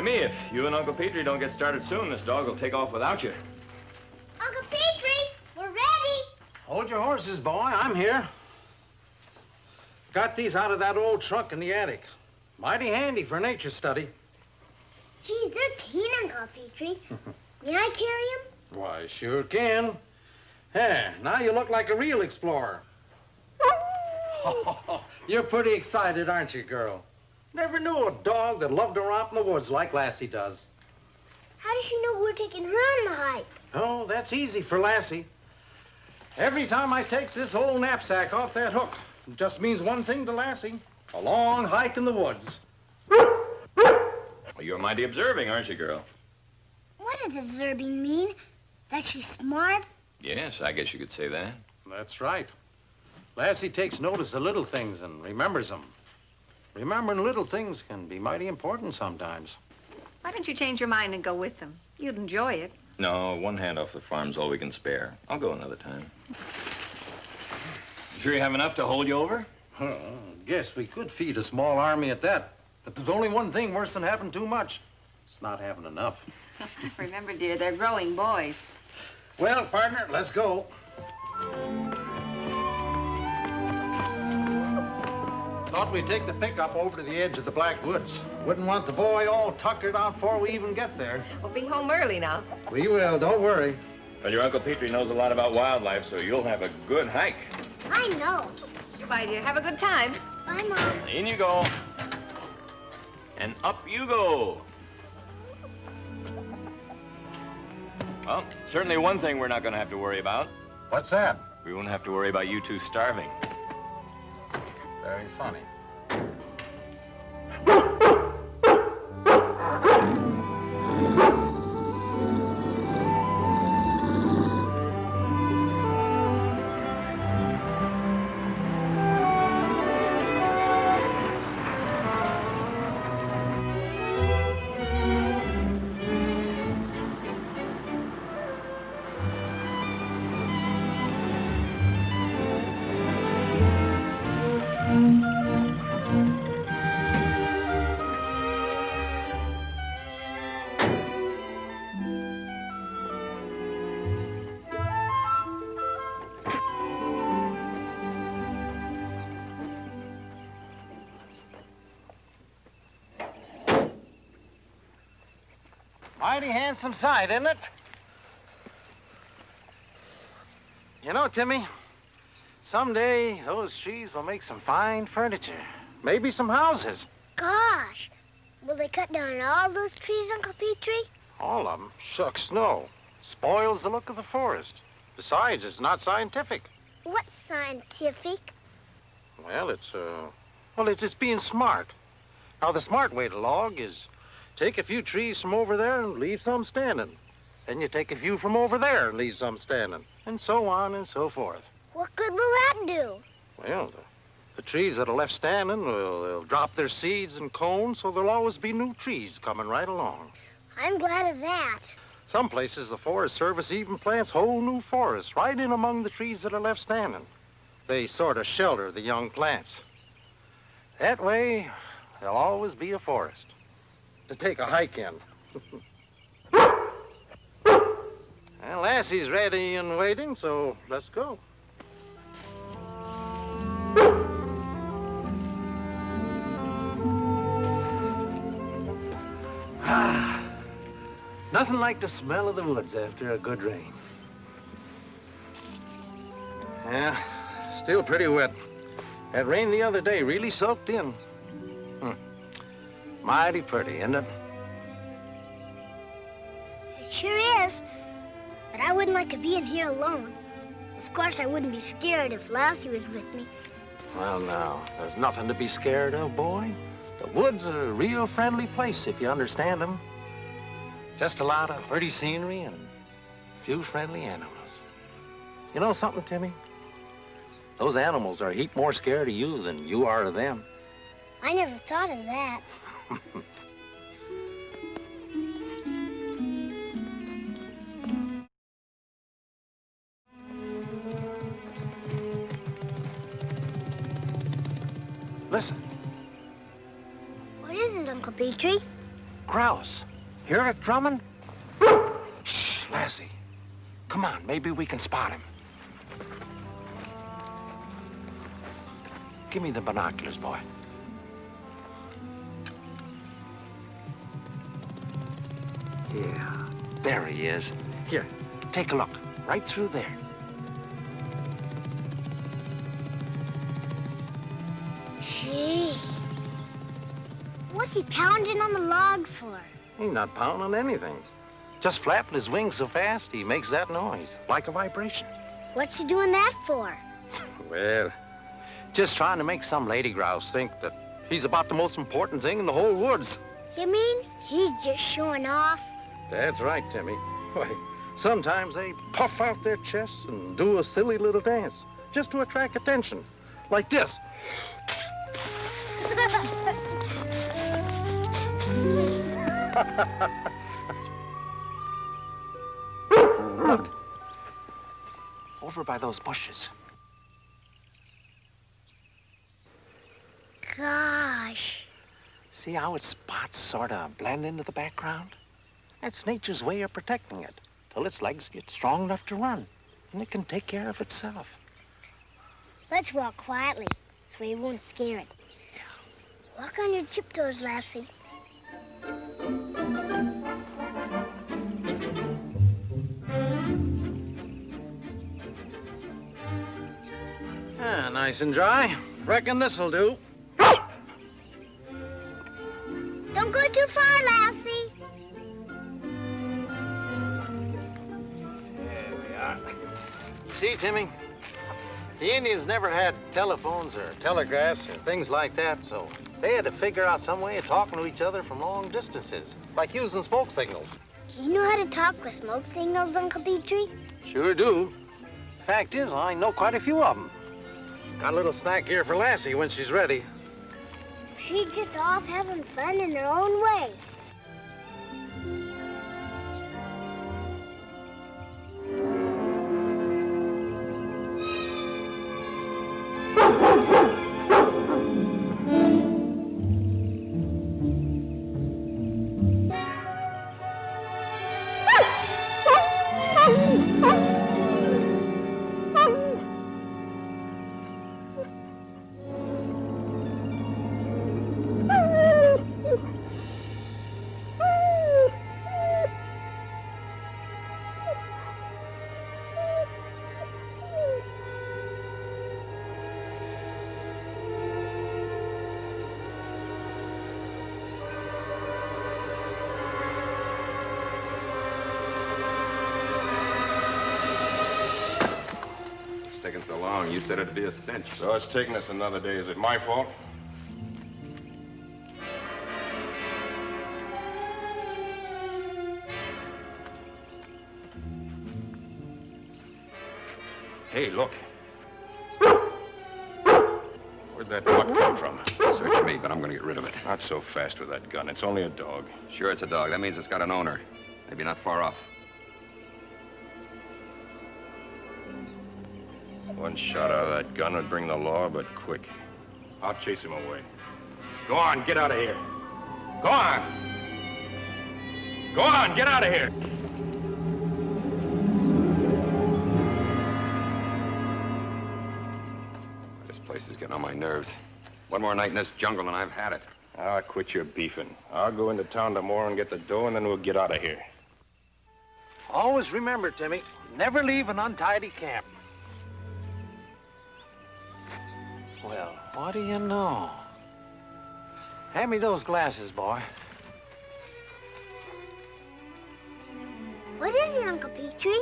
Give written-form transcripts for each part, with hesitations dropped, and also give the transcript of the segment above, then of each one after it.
Timmy, if you and Uncle Petrie don't get started soon, this dog will take off without you. Uncle Petrie, we're ready. Hold your horses, boy. I'm here. Got these out of that old trunk in the attic. Mighty handy for a nature study. Gee, they're keen, Uncle Petrie. May I carry them? Why, sure can. There, now you look like a real explorer. You're pretty excited, aren't you, girl? Never knew a dog that loved to romp in the woods like Lassie does. How does she know we're taking her on the hike? Oh, that's easy for Lassie. Every time I take this old knapsack off that hook, it just means one thing to Lassie. A long hike in the woods. Well, you're mighty observing, aren't you, girl? What does observing mean? That she's smart? Yes, I guess you could say that. That's right. Lassie takes notice of little things and remembers them. Remembering little things can be mighty important sometimes. Why don't you change your mind and go with them? You'd enjoy it. No, one hand off the farm's all we can spare. I'll go another time. Sure you have enough to hold you over? Guess we could feed a small army at that. But there's only one thing worse than having too much. It's not having enough. Remember, dear, they're growing boys. Well, partner, let's go. Thought we'd take the pickup over to the edge of the Black Woods. Wouldn't want the boy all tuckered out before we even get there. We'll be home early now. We will, don't worry. Well, your Uncle Petrie knows a lot about wildlife, so you'll have a good hike. I know. Goodbye, dear. Have a good time. Bye, Mom. In you go. And up you go. Well, certainly one thing we're not going to have to worry about. What's that? We won't have to worry about you two starving. Very funny. Mighty handsome sight, isn't it? You know, Timmy, someday those trees will make some fine furniture. Maybe some houses. Gosh, will they cut down all those trees, Uncle Petrie? All of them? Shucks, no. Spoils the look of the forest. Besides, it's not scientific. What's scientific? Well, it's just being smart. Now, the smart way to log is take a few trees from over there and leave some standing. Then you take a few from over there and leave some standing. And so on and so forth. What good will that do? Well, the trees that are left standing will drop their seeds and cones, so there'll always be new trees coming right along. I'm glad of that. Some places, the Forest Service even plants whole new forests right in among the trees that are left standing. They sort of shelter the young plants. That way, there'll always be a forest to take a hike in. Well, Lassie's ready and waiting, so let's go. Nothing like the smell of the woods after a good rain. Yeah, still pretty wet. That rain the other day really soaked in. Mighty pretty, isn't it? It sure is. But I wouldn't like to be in here alone. Of course, I wouldn't be scared if Lassie was with me. Well, now, there's nothing to be scared of, boy. The woods are a real friendly place if you understand them. Just a lot of pretty scenery and a few friendly animals. You know something, Timmy? Those animals are a heap more scared of you than you are of them. I never thought of that. Listen. What is it, Uncle Petrie? grouse. Hear it drumming? Shh, Lassie. Come on, maybe we can spot him. Give me the binoculars, boy. Yeah, there he is. Here, take a look. Right through there. Gee. What's he pounding on the log for? He's not pounding anything. Just flapping his wings so fast, he makes that noise, like a vibration. What's he doing that for? Well, just trying to make some lady grouse think that he's about the most important thing in the whole woods. You mean he's just showing off? That's right, Timmy. Why, sometimes they puff out their chests and do a silly little dance just to attract attention, like this. Look, over by those bushes. Gosh. See how its spots sort of blend into the background? That's nature's way of protecting it till its legs get strong enough to run, and it can take care of itself. Let's walk quietly so we won't scare it. Yeah. Walk on your tiptoes, Lassie. Ah, nice and dry. Reckon this'll do. Don't go too far, Lassie. There we are. See, Timmy, the Indians never had telephones or telegraphs or things like that, so they had to figure out some way of talking to each other from long distances, like using smoke signals. Do you know how to talk with smoke signals, Uncle Petrie? Sure do. Fact is, I know quite a few of them. Got a little snack here for Lassie when she's ready. She's just off having fun in her own way. Taking so long. You said it'd be a cinch. So it's taking us another day. Is it my fault? Hey, look. Where'd that buck come from? Search me, but I'm going to get rid of it. Not so fast with that gun. It's only a dog. Sure, it's a dog. That means it's got an owner. Maybe not far off. One shot out of that gun would bring the law, but quick. I'll chase him away. Go on, get out of here. Go on! Go on, get out of here! This place is getting on my nerves. One more night in this jungle and I've had it. Ah, quit your beefing. I'll go into town tomorrow and get the dough, and then we'll get out of here. Always remember, Timmy, never leave an untidy camp. Well, what do you know? Hand me those glasses, boy. What is it, Uncle Petrie?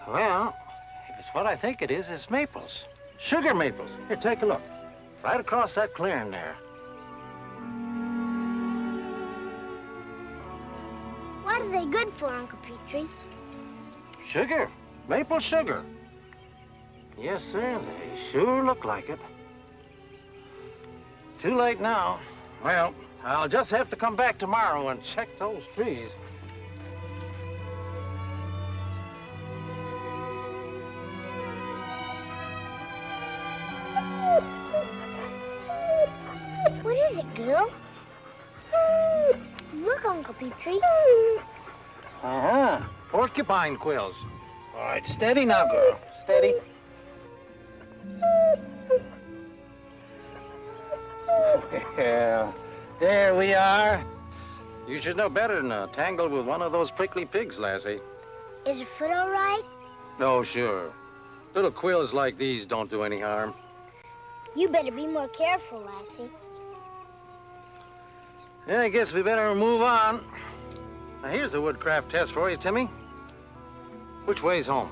Well, if it's what I think it is, it's maples. Sugar maples. Here, take a look. Right across that clearing there. What are they good for, Uncle Petrie? Sugar. Maple sugar. Yes, sir, they sure look like it. Too late now. Well, I'll just have to come back tomorrow and check those trees. What is it, girl? Look, Uncle Petrie. Uh-huh. Porcupine quills. All right, steady now, girl. Steady. Well, there we are. You should know better than to tangle with one of those prickly pigs, Lassie. Is your foot all right? Oh, sure. Little quills like these don't do any harm. You better be more careful, Lassie. Yeah, I guess we better move on. Now, here's the woodcraft test for you, Timmy. Which way's home?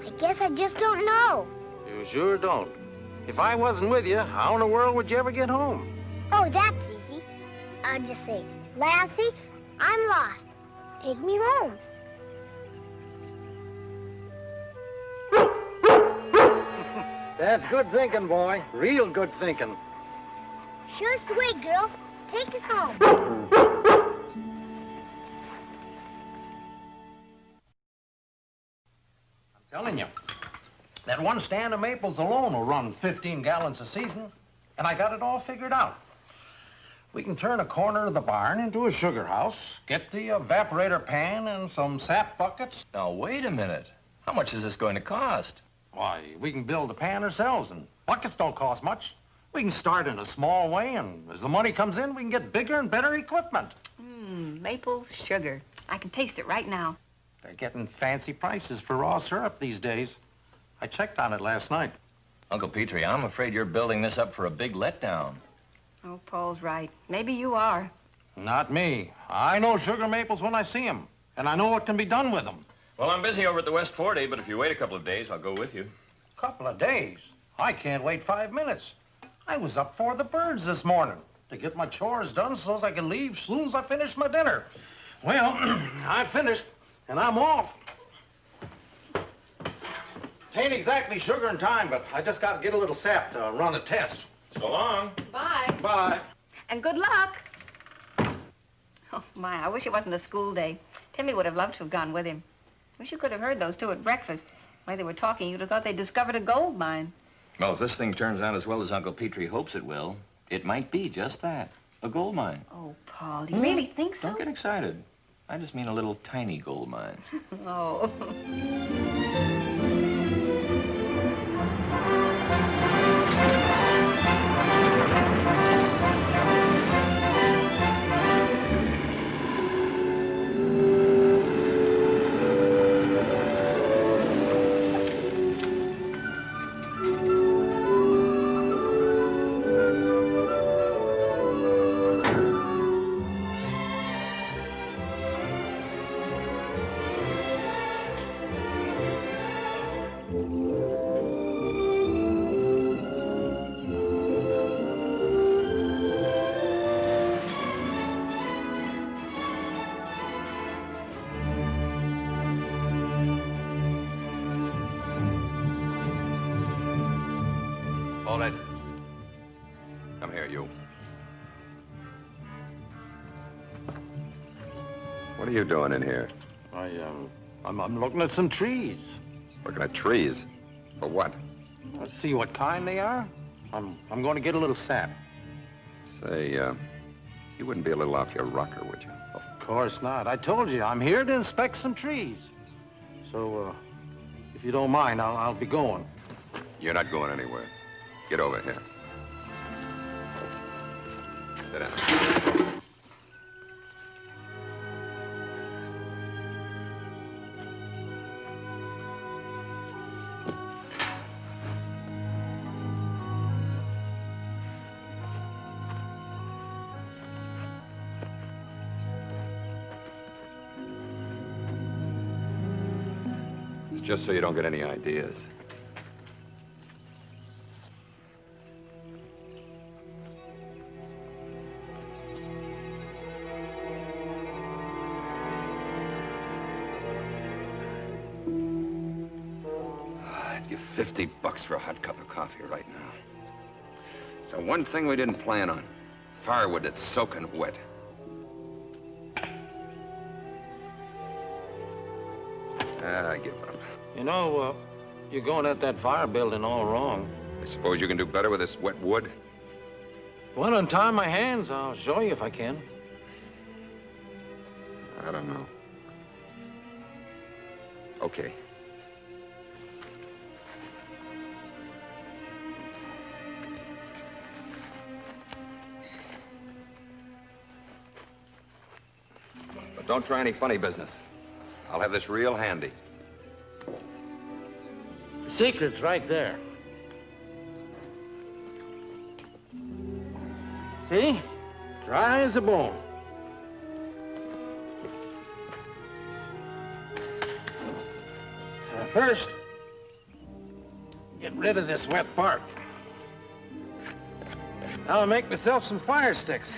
I guess I just don't know. You sure don't. If I wasn't with you, how in the world would you ever get home? Oh, that's easy. I'll just say, Lassie, I'm lost. Take me home. That's good thinking, boy. Real good thinking. Show us the way, girl. Take us home. I'm telling you, that one stand of maples alone will run 15 gallons a season, and I got it all figured out. We can turn a corner of the barn into a sugar house, get the evaporator pan and some sap buckets. Now, wait a minute. How much is this going to cost? Why, we can build the pan ourselves, and buckets don't cost much. We can start in a small way, and as the money comes in, we can get bigger and better equipment. Maple sugar. I can taste it right now. They're getting fancy prices for raw syrup these days. I checked on it last night. Uncle Petrie, I'm afraid you're building this up for a big letdown. Oh, Paul's right. Maybe you are. Not me. I know sugar maples when I see them, and I know what can be done with them. Well, I'm busy over at the West 40, but if you wait a couple of days, I'll go with you. Couple of days? I can't wait 5 minutes. I was up for the birds this morning to get my chores done so as I can leave as soon as I finish my dinner. Well, I finished, and I'm off. Ain't exactly sugar in time, but I just got to get a little sap to run a test. So long. Bye. Bye. And good luck. Oh, my, I wish it wasn't a school day. Timmy would have loved to have gone with him. Wish you could have heard those two at breakfast. The way they were talking, you'd have thought they'd discovered a gold mine. Well, if this thing turns out as well as Uncle Petrie hopes it will, it might be just that, a gold mine. Oh, Paul, do you really think so? Don't get excited. I just mean a little tiny gold mine. Oh. Hold it. Come here, you. What are you doing in here? I'm looking at some trees. Looking at trees? For what? Let's see what kind they are. I'm going to get a little sap. Say, you wouldn't be a little off your rocker, would you? Of course not. I told you, I'm here to inspect some trees. So, if you don't mind, I'll be going. You're not going anywhere. Get over here. Sit down. It's just so you don't get any ideas. I'd give $50 for a hot cup of coffee right now. It's the one thing we didn't plan on. Firewood that's soaking wet. I give up. You know, You're going at that fire building all wrong. I suppose you can do better with this wet wood? Want to untie my hands? I'll show you if I can. I don't know. Okay. But don't try any funny business. I'll have this real handy. The secret's right there. See? Dry as a bone. First, get rid of this wet part. Now I'll make myself some fire sticks.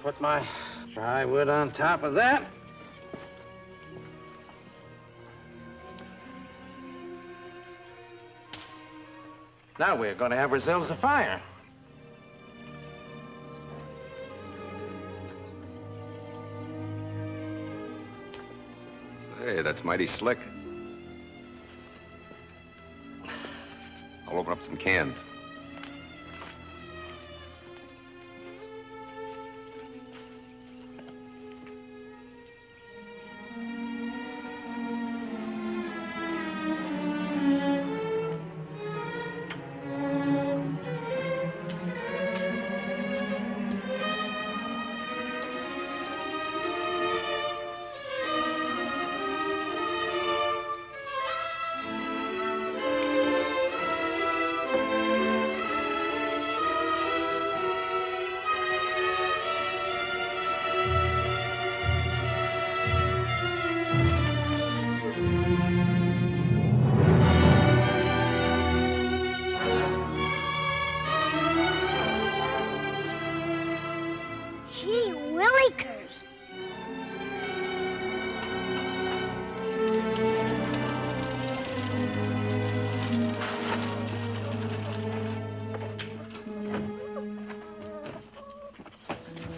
Put my dry wood on top of that. Now we're going to have ourselves a fire. Say, that's mighty slick. I'll open up some cans. Gee willikers.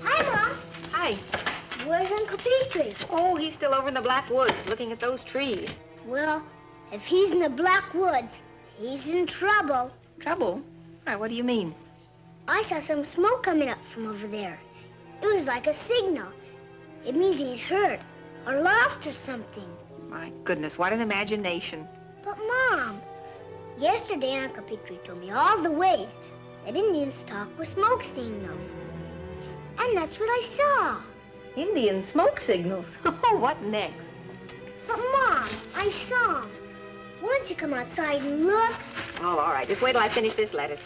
Hi, Mom. Hi. Where's Uncle Petrie? Oh, he's still over in the Black Woods looking at those trees. Well, if he's in the Black Woods, he's in trouble. Trouble? Why, what do you mean? I saw some smoke coming up from over there. It was like a signal. It means he's hurt or lost or something. My goodness, what an imagination. But, Mom, yesterday Uncle Petrie told me all the ways that Indians talk with smoke signals. And that's what I saw. Indian smoke signals. Oh, what next? But, Mom, I saw him. Why don't you come outside and look? Oh, all right. Just wait till I finish this lettuce.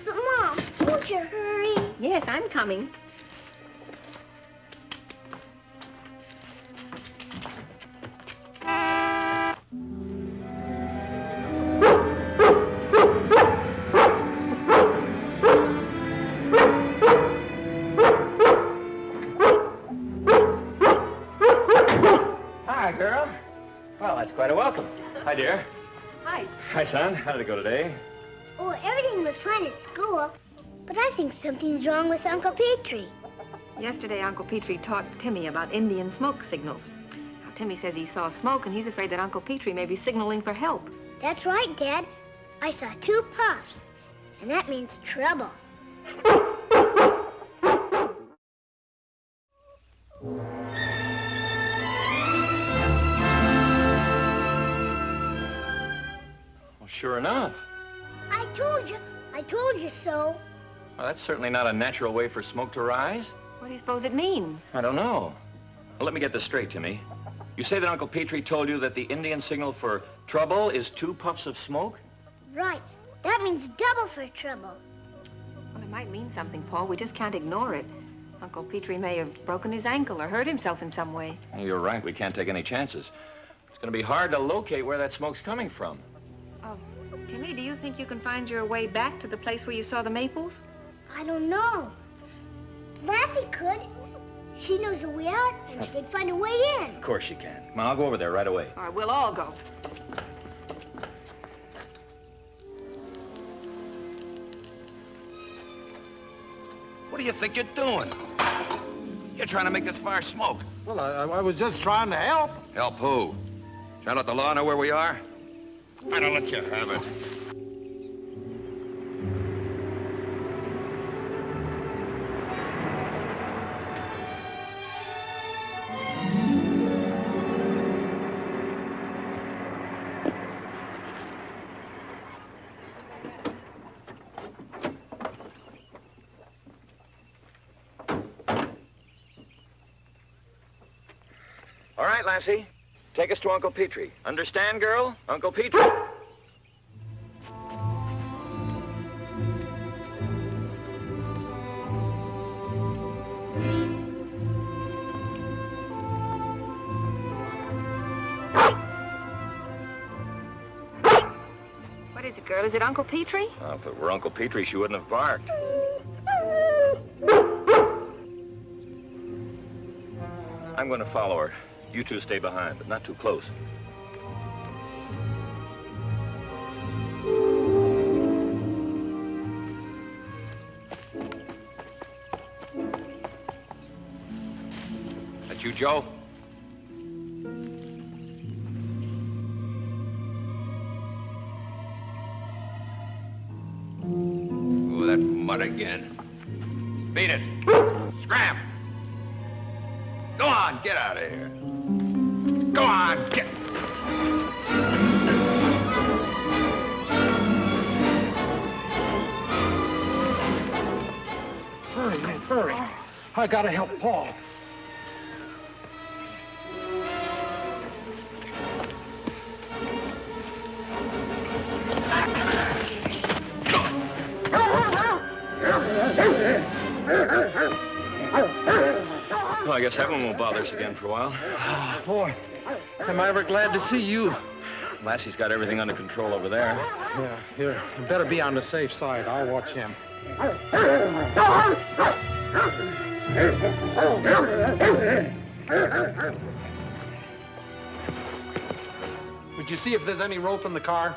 But, Mom, won't you hurry? Yes, I'm coming. Hi, girl. Well, that's quite a welcome. Hi, dear. Hi. Hi, son. How did it go today? Oh, everything was fine at school. But I think something's wrong with Uncle Petrie. Yesterday, Uncle Petrie taught Timmy about Indian smoke signals. Now, Timmy says he saw smoke, and he's afraid that Uncle Petrie may be signaling for help. That's right, Dad. I saw 2 puffs. And that means trouble. Well, sure enough. I told you so. Well, that's certainly not a natural way for smoke to rise. What do you suppose it means? I don't know. Well, let me get this straight, Timmy. You say that Uncle Petrie told you that the Indian signal for trouble is 2 puffs of smoke? Right. That means double for trouble. Well, it might mean something, Paul. We just can't ignore it. Uncle Petrie may have broken his ankle or hurt himself in some way. Well, you're right. We can't take any chances. It's going to be hard to locate where that smoke's coming from. Oh, Timmy, do you think you can find your way back to the place where you saw the maples? I don't know. Lassie could. She knows a way out, and she could find a way in. Of course you can. Come on, I'll go over there right away. All right, we'll all go. What do you think you're doing? You're trying to make this fire smoke. Well, I was just trying to help. Help who? Try to let the law know where we are? I don't let you have it. All right, Lassie. Take us to Uncle Petrie. Understand, girl? Uncle Petrie. What is it, girl? Is it Uncle Petrie? Oh, if it were Uncle Petrie, she wouldn't have barked. I'm going to follow her. You two stay behind, but not too close. That you, Joe? Oh, that mud again. Beat it. Scram! Go on, get out of here. Go on, get... Hurry, man, hurry. I gotta help Paul. Well, I guess Heaven won't bother us again for a while. Oh, boy, am I ever glad to see you. Lassie's got everything under control over there. Yeah, here, you better be on the safe side. I'll watch him. Would you see if there's any rope in the car?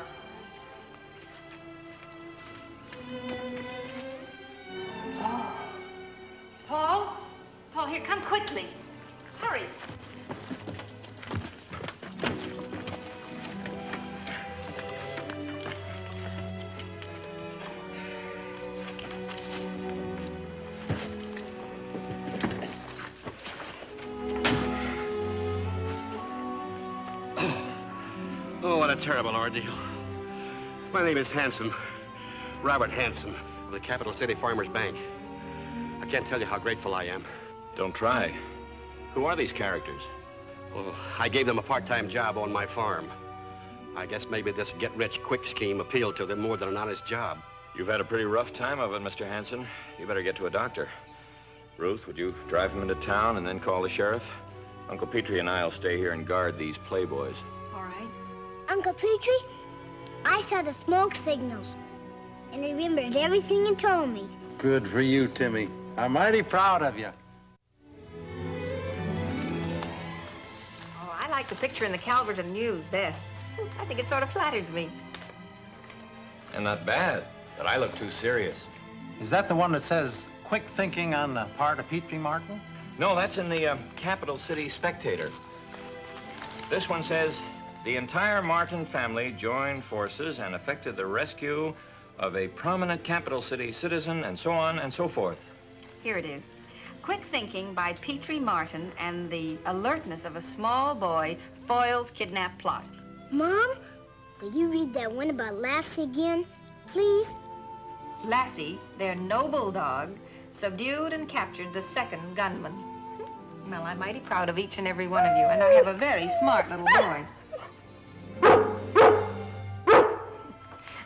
Paul? Paul, here, come quickly. Hurry. Oh, what a terrible ordeal. My name is Hanson, Robert Hanson, of the Capital City Farmers Bank. I can't tell you how grateful I am. Don't try. Who are these characters? Well, I gave them a part-time job on my farm. I guess maybe this get-rich-quick scheme appealed to them more than an honest job. You've had a pretty rough time of it, Mr. Hanson. You better get to a doctor. Ruth, would you drive him into town and then call the sheriff? Uncle Petrie and I'll stay here and guard these playboys. All right. Uncle Petrie, I saw the smoke signals and remembered everything you told me. Good for you, Timmy. I'm mighty proud of you. Oh, I like the picture in the Calverton News best. I think it sort of flatters me. And not bad, but I look too serious. Is that the one that says quick thinking on the part of Petrie Martin? No, that's in the Capital City Spectator. This one says, the entire Martin family joined forces and effected the rescue of a prominent capital city citizen, and so on and so forth. Here it is. Quick thinking by Petrie Martin and the alertness of a small boy foils kidnap plot. Mom, will you read that one about Lassie again, please? Lassie, their noble dog, subdued and captured the second gunman. Well, I'm mighty proud of each and every one of you, and I have a very smart little boy.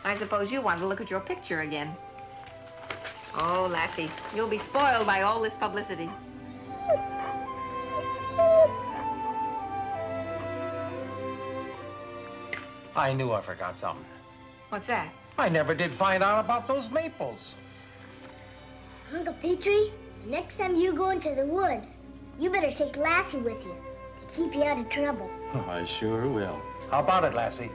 I suppose you want to look at your picture again. Oh, Lassie, you'll be spoiled by all this publicity. I knew I forgot something. What's that? I never did find out about those maples. Uncle Petrie, the next time you go into the woods, you better take Lassie with you to keep you out of trouble. I sure will. How about it, Lassie?